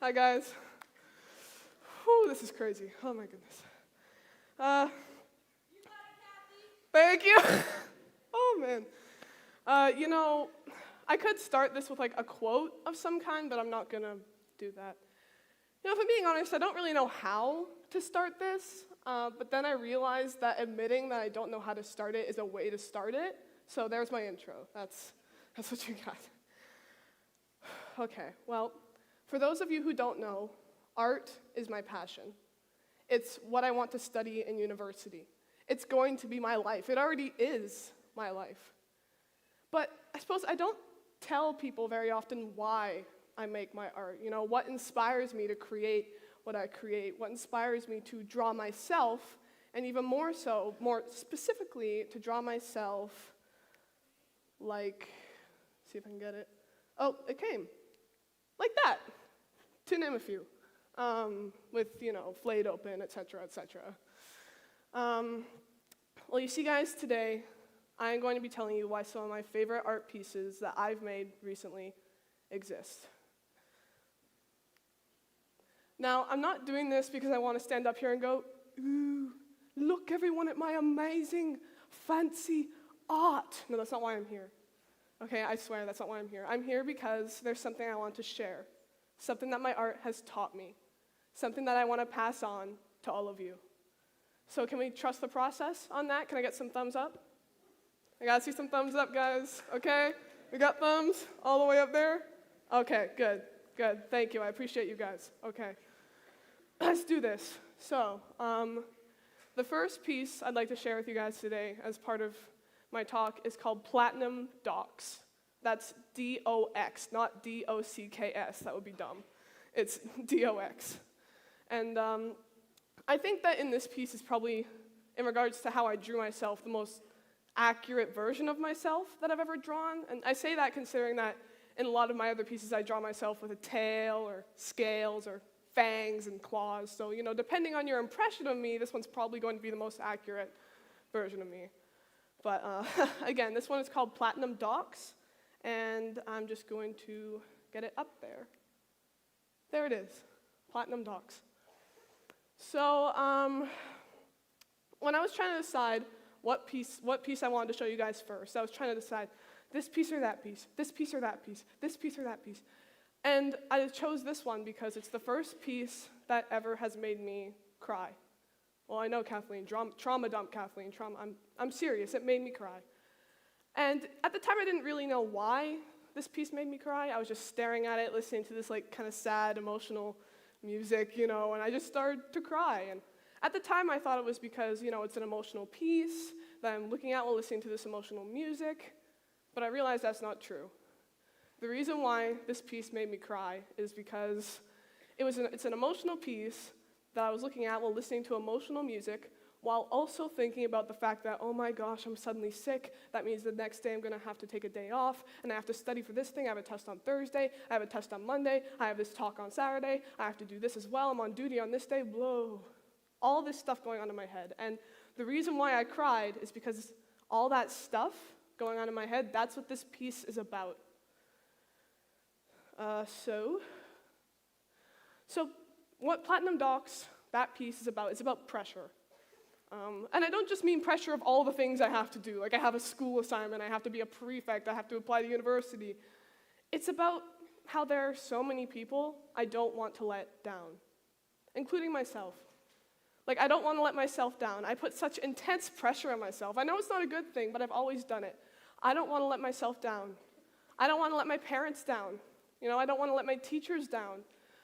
Hi, guys. Whew, this is crazy. Oh, my goodness. You got it, Kathy. Thank you. Oh, man. I could start this with, a quote of some kind, but I'm not going to do that. If I'm being honest, I don't really know how to start this, but then I realized that admitting that I don't know how to start it is a way to start it, so there's my intro. That's what you got. Okay, well, for those of you who don't know, art is my passion. It's what I want to study in university. It's going to be my life. It already is my life. But I suppose I don't tell people very often why I make my art. What inspires me to create what I create, what inspires me to draw myself, and even more so, more specifically, to draw myself see if I can get it. Oh, it came. Like that, to name a few, with, flayed open, etc., etc. Well, you see, guys, today, I am going to be telling you why some of my favorite art pieces that I've made recently exist. Now, I'm not doing this because I want to stand up here and go, ooh, look, everyone, at my amazing, fancy art. No, that's not why I'm here. Okay, I swear that's not why I'm here. I'm here because there's something I want to share, something that my art has taught me, something that I want to pass on to all of you. So can we trust the process on that? Can I get some thumbs up? I gotta see some thumbs up, guys. Okay, we got thumbs all the way up there? Okay, good. Thank you, I appreciate you guys. Okay, let's do this. So, the first piece I'd like to share with you guys today as part of my talk is called Platinum Docs. That's D-O-X, not D-O-C-K-S. That would be dumb. It's D-O-X. And I think that in this piece is probably, in regards to how I drew myself, the most accurate version of myself that I've ever drawn. And I say that considering that in a lot of my other pieces I draw myself with a tail or scales or fangs and claws. So, depending on your impression of me, this one's probably going to be the most accurate version of me. But again, this one is called Platinum Docs, and I'm just going to get it up there. There it is, Platinum Docs. So when I was trying to decide what piece I wanted to show you guys first, I was trying to decide this piece or that piece, this piece or that piece, this piece or that piece. And I chose this one because it's the first piece that ever has made me cry. Well, I know, Kathleen, trauma dump, Kathleen, trauma. I'm serious, it made me cry. And at the time, I didn't really know why this piece made me cry. I was just staring at it, listening to this kind of sad, emotional music, and I just started to cry. And at the time, I thought it was because, it's an emotional piece that I'm looking at while listening to this emotional music, but I realized that's not true. The reason why this piece made me cry is because it's an emotional piece that I was looking at while listening to emotional music, while also thinking about the fact that, oh my gosh, I'm suddenly sick. That means the next day I'm going to have to take a day off, and I have to study for this thing. I have a test on Thursday. I have a test on Monday. I have this talk on Saturday. I have to do this as well. I'm on duty on this day. Blah. All this stuff going on in my head. And the reason why I cried is because all that stuff going on in my head, that's what this piece is about. So what Platinum Docs, that piece is about pressure. And I don't just mean pressure of all the things I have to do, like I have a school assignment, I have to be a prefect, I have to apply to university. It's about how there are so many people I don't want to let down, including myself. I don't want to let myself down. I put such intense pressure on myself. I know it's not a good thing, but I've always done it. I don't want to let myself down. I don't want to let my parents down. I don't want to let my teachers down.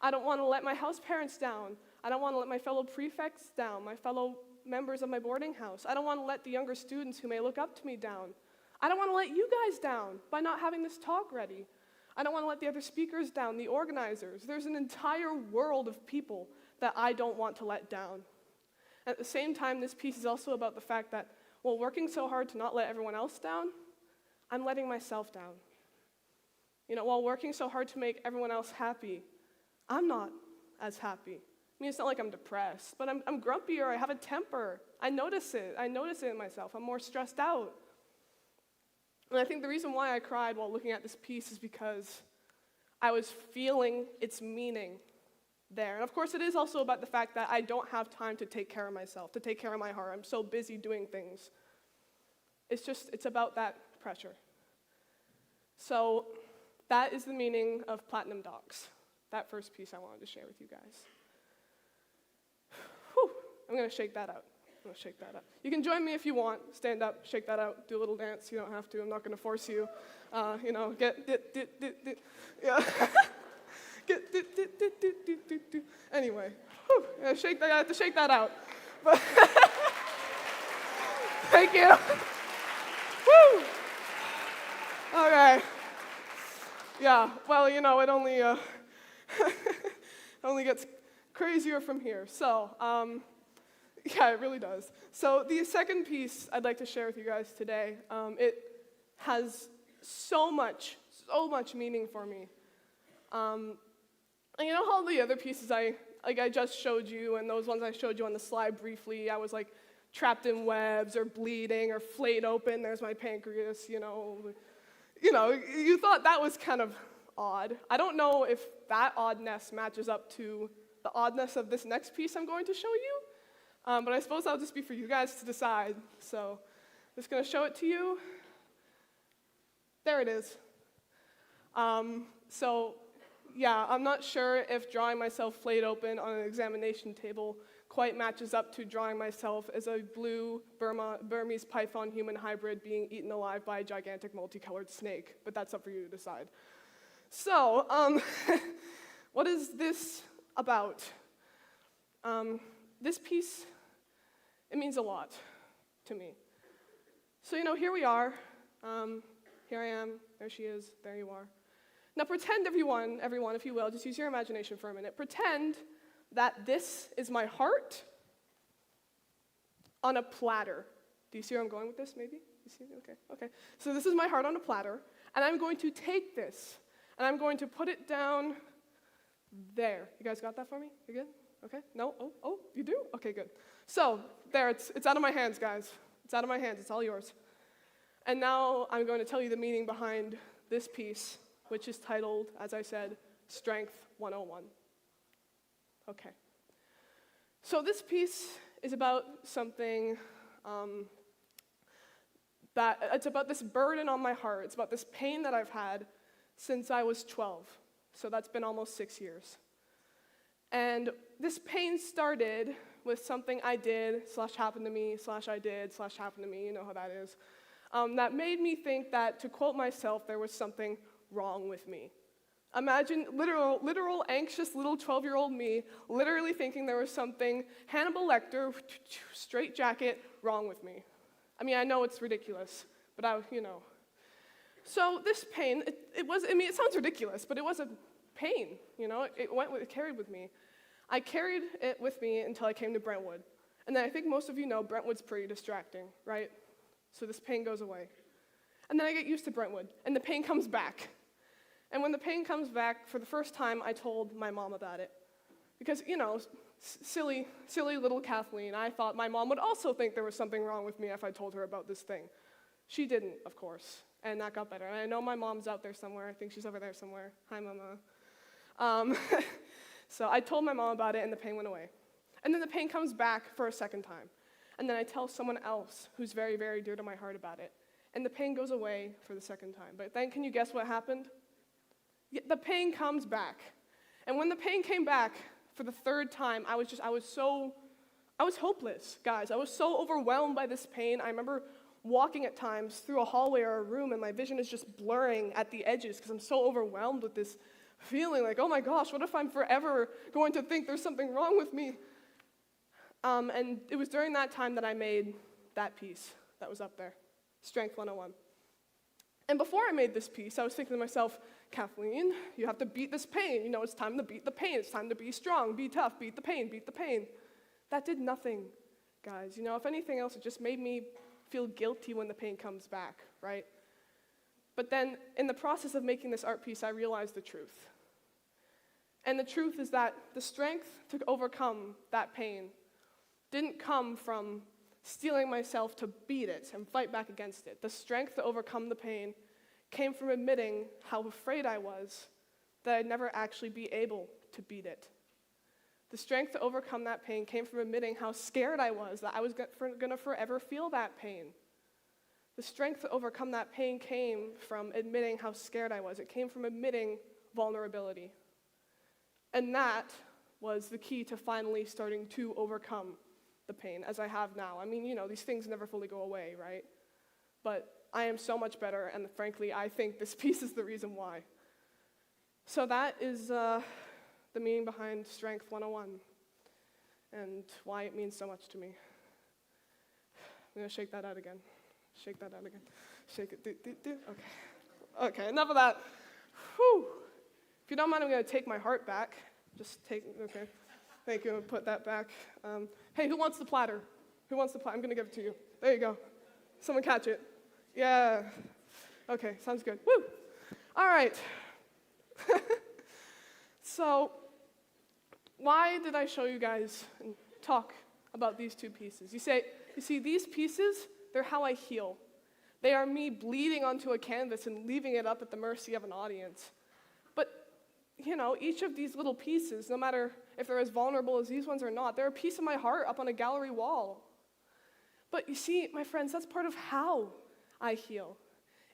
I don't want to let my house parents down. I don't want to let my fellow prefects down, my fellow members of my boarding house. I don't want to let the younger students who may look up to me down. I don't want to let you guys down by not having this talk ready. I don't want to let the other speakers down, the organizers. There's an entire world of people that I don't want to let down. At the same time, this piece is also about the fact that while working so hard to not let everyone else down, I'm letting myself down. While working so hard to make everyone else happy, I'm not as happy. I mean, it's not like I'm depressed, but I'm grumpier, I have a temper. I notice it in myself. I'm more stressed out. And I think the reason why I cried while looking at this piece is because I was feeling its meaning. there. And of course, it is also about the fact that I don't have time to take care of myself, to take care of my heart. I'm so busy doing things. It's about that pressure. So that is the meaning of platinum docs. That first piece I wanted to share with you guys. Whew, I'm going to shake that out. You can join me if you want. Stand up, shake that out, do a little dance. You don't have to. I'm not going to force you. Yeah. Anyway, whew, I have to shake that out. But thank you. Woo. Okay. Yeah. Well, it only only gets crazier from here. So, yeah, it really does. So the second piece I'd like to share with you guys today, it has so much meaning for me. And you know how the other pieces I just showed you, and those ones I showed you on the slide briefly, I was like trapped in webs or bleeding or flayed open, there's my pancreas, you thought that was kind of odd. I don't know if that oddness matches up to the oddness of this next piece I'm going to show you, but I suppose that'll just be for you guys to decide. So I'm just going to show it to you. There it is. So yeah, I'm not sure if drawing myself flayed open on an examination table quite matches up to drawing myself as a blue Burmese python human hybrid being eaten alive by a gigantic multicolored snake, but that's up for you to decide. So, what is this about? This piece, it means a lot to me. So, here we are. Here I am, there she is, there you are. Now pretend, everyone, if you will, just use your imagination for a minute. Pretend that this is my heart on a platter. Do you see where I'm going with this, maybe? You see? Okay. So this is my heart on a platter, and I'm going to take this, and I'm going to put it down there. You guys got that for me? You good? Okay? No? Oh, you do? Okay, good. So, there, it's out of my hands, guys. It's out of my hands. It's all yours. And now I'm going to tell you the meaning behind this piece, which is titled, as I said, Strength 101. Okay. So this piece is about something it's about this burden on my heart. It's about this pain that I've had since I was 12. So that's been almost 6 years. And this pain started with something I did, /happened to me, /I did, /happened to me, you know how that is, that made me think that, to quote myself, there was something wrong with me. Imagine literal anxious little 12-year-old me literally thinking there was something Hannibal Lecter, straight jacket, wrong with me. I mean, I know it's ridiculous, but So this pain, it sounds ridiculous, but it was a pain, it carried with me. I carried it with me until I came to Brentwood. And then I think most of you know Brentwood's pretty distracting, right? So this pain goes away. And then I get used to Brentwood, and the pain comes back. And when the pain comes back, for the first time, I told my mom about it. Because, silly little Kathleen, I thought my mom would also think there was something wrong with me if I told her about this thing. She didn't, of course, and that got better. And I know my mom's out there somewhere. I think she's over there somewhere. Hi, Mama. So I told my mom about it, and the pain went away. And then the pain comes back for a second time. And then I tell someone else who's very, very dear to my heart about it. And the pain goes away for the second time. But then can you guess what happened? The pain comes back. And when the pain came back for the third time, I was hopeless, guys. I was so overwhelmed by this pain. I remember walking at times through a hallway or a room, and my vision is just blurring at the edges because I'm so overwhelmed with this feeling like, oh my gosh, what if I'm forever going to think there's something wrong with me? And it was during that time that I made that piece that was up there, Strength 101. And before I made this piece, I was thinking to myself, Kathleen, you have to beat this pain. It's time to beat the pain. It's time to be strong, be tough, beat the pain, beat the pain. That did nothing, guys. If anything else, it just made me feel guilty when the pain comes back, right? But then, in the process of making this art piece, I realized the truth. And the truth is that the strength to overcome that pain didn't come from steeling myself to beat it and fight back against it. The strength to overcome the pain came from admitting how afraid I was that I'd never actually be able to beat it. The strength to overcome that pain came from admitting how scared I was, that I was going to forever feel that pain. The strength to overcome that pain came from admitting how scared I was. It came from admitting vulnerability. And that was the key to finally starting to overcome the pain, as I have now. I mean, these things never fully go away, right? But I am so much better, and frankly, I think this piece is the reason why. So that is the meaning behind Strength 101 and why it means so much to me. I'm going to shake that out again. Shake that out again. Shake it. Okay. Okay, enough of that. Whew. If you don't mind, I'm going to take my heart back. Okay. Thank you. I'll put that back. Hey, who wants the platter? Who wants the platter? I'm going to give it to you. There you go. Someone catch it. Yeah. Okay, sounds good. Woo! All right. So, why did I show you guys and talk about these two pieces? You see, these pieces, they're how I heal. They are me bleeding onto a canvas and leaving it up at the mercy of an audience. But, each of these little pieces, no matter if they're as vulnerable as these ones or not, they're a piece of my heart up on a gallery wall. But you see, my friends, that's part of how I heal,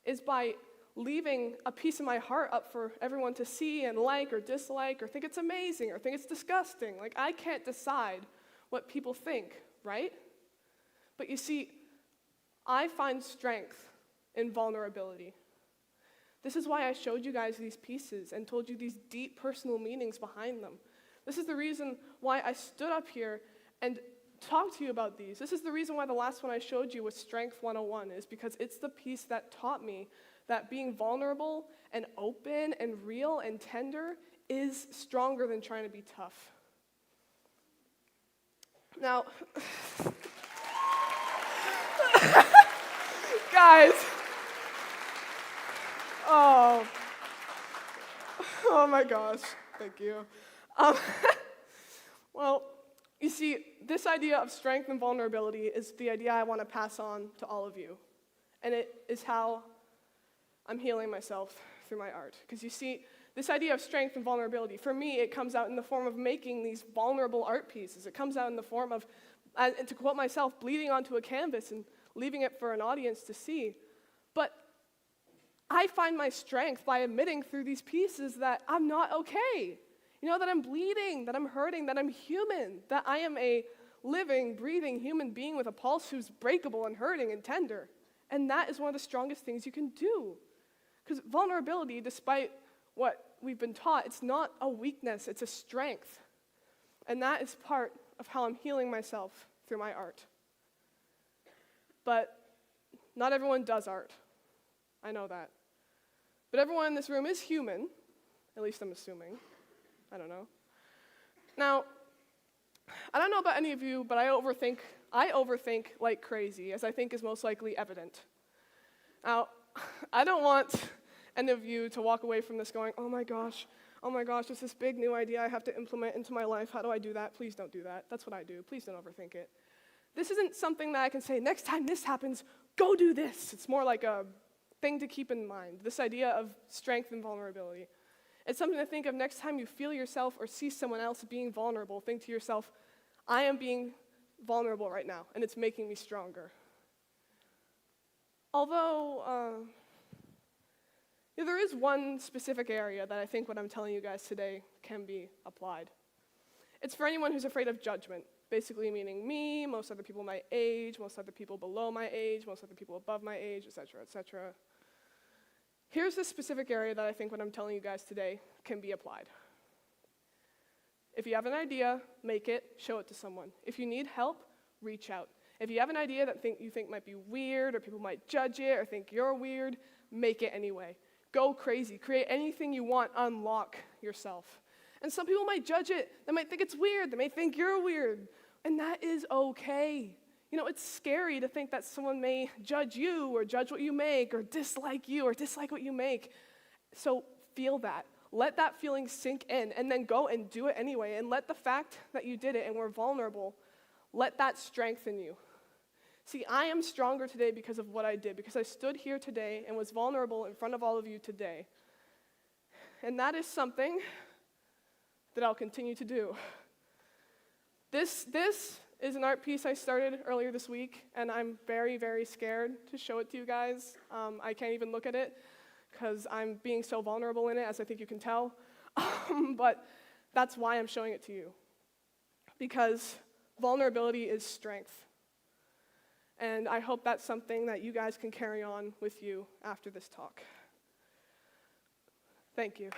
is by leaving a piece of my heart up for everyone to see and like or dislike or think it's amazing or think it's disgusting. Like, I can't decide what people think, right? But you see, I find strength in vulnerability. This is why I showed you guys these pieces and told you these deep personal meanings behind them. This is the reason why I stood up here and talked to you about these. This is the reason why the last one I showed you was Strength 101, is because it's the piece that taught me that being vulnerable and open and real and tender is stronger than trying to be tough. Now, guys, oh my gosh, thank you. Well, you see, this idea of strength and vulnerability is the idea I want to pass on to all of you. And it is how I'm healing myself through my art. Because you see, this idea of strength and vulnerability, for me, it comes out in the form of making these vulnerable art pieces. It comes out in the form of, and to quote myself, bleeding onto a canvas and leaving it for an audience to see. But I find my strength by admitting through these pieces that I'm not okay. That I'm bleeding, that I'm hurting, that I'm human, that I am a living, breathing human being with a pulse who's breakable and hurting and tender. And that is one of the strongest things you can do. Because vulnerability, despite what we've been taught, it's not a weakness, it's a strength. And that is part of how I'm healing myself through my art. But not everyone does art. I know that. But everyone in this room is human, at least I'm assuming. I don't know. Now, I don't know about any of you, but I overthink like crazy, as I think is most likely evident. Now, I don't want any of you to walk away from this going, oh my gosh, there's this big new idea I have to implement into my life. How do I do that? Please don't do that. That's what I do. Please don't overthink it. This isn't something that I can say, next time this happens, go do this. It's more like a thing to keep in mind, this idea of strength and vulnerability. It's something to think of next time you feel yourself or see someone else being vulnerable. Think to yourself, I am being vulnerable right now, and it's making me stronger. Although, there is one specific area that I think what I'm telling you guys today can be applied. It's for anyone who's afraid of judgment, basically meaning me, most other people my age, most other people below my age, most other people above my age, etc., etc. Here's the specific area that I think what I'm telling you guys today can be applied. If you have an idea, make it, show it to someone. If you need help, reach out. If you have an idea that you think might be weird, or people might judge it, or think you're weird, make it anyway. Go crazy. Create anything you want. Unlock yourself. And some people might judge it. They might think it's weird. They may think you're weird. And that is okay. It's scary to think that someone may judge you, or judge what you make, or dislike you, or dislike what you make. So feel that. Let that feeling sink in, and then go and do it anyway. And let the fact that you did it and were vulnerable, let that strengthen you. See, I am stronger today because of what I did, because I stood here today and was vulnerable in front of all of you today. And that is something that I'll continue to do. This is an art piece I started earlier this week, and I'm very, very scared to show it to you guys. I can't even look at it because I'm being so vulnerable in it, as I think you can tell. But that's why I'm showing it to you, because vulnerability is strength. And I hope that's something that you guys can carry on with you after this talk. Thank you.